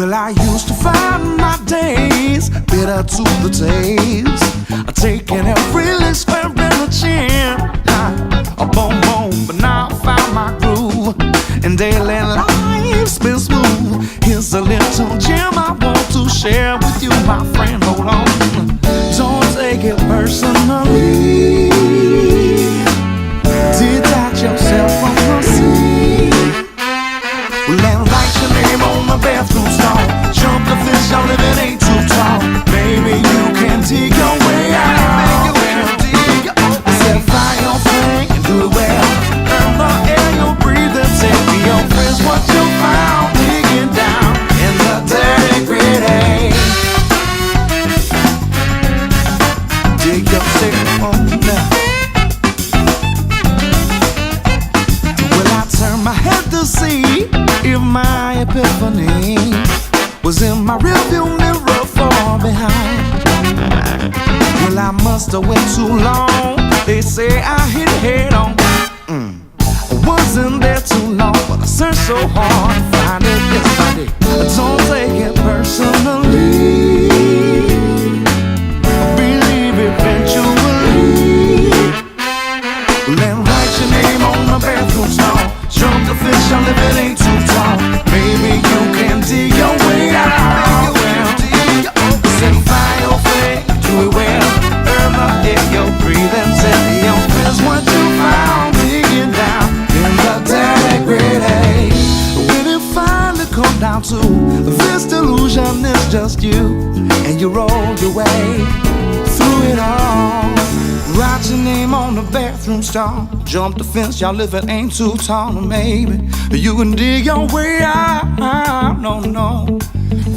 Well, I used to find my days bitter to the taste, taking every lick, square in the chin, a boom boom. But now I found my groove, and daily life's been smooth. Here's a little gem I want to share with you, my friend. Hold on, don't take it personally. Detach yourself from the sea. Well, write your name on the bathroom stall. Jump the fish, your living ain't too tall. Maybe you can dig your way out. Satisfy your thing and do it well. Earn the air you breathe and take to your friends what you found. Digging down in the dirty gritty. Dig yourself on now. Well, I turn my head to see if my epiphany was in my rearview mirror far behind. Well, I must have went too long. They say I hit head on. I wasn't there too long, but I searched so hard to find it. Yes, I did. Don't take it personally. Believe eventually. Then write your name on the bathroom stall. Jump the fish, your living ain't too tall. Maybe you can dig your way out. Simplify your thing, do it well. Earn the air you breathe and tell your friends what you found. Digging down in the dirty gritty. When it finally comes down to this delusion, it's just you, and you roll your way through it all. Write your name on the bathroom stall. Jump the fence, y'all living ain't too tall. Maybe you can dig your way out. No, no.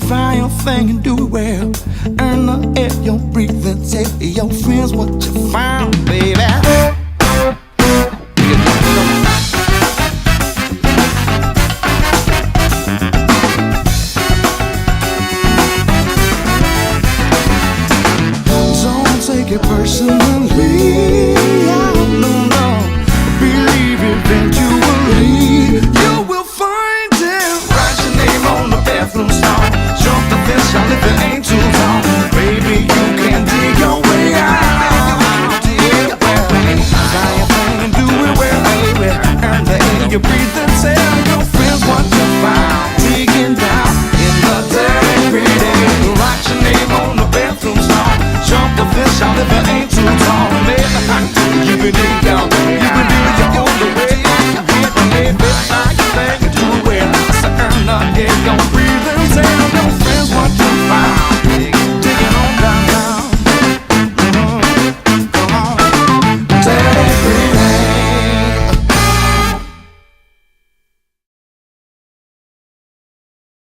Find your thing and do it well. Earn the air you breathe and tell your friends what you found, baby. Don't take it personally. No, no. Believe eventually you will find it. Write your name on the bathroom stall. Jump the fence, your living ain't too tall. Baby, you can dig your way out. Dig your way. Try your thing and do it well, baby. Earn the air you breathe and tell your friends what you found. Digging down in the dirty gritty. Write your name on the bathroom stall. Jump the fence, your living ain't too tall. Baby, you can dig your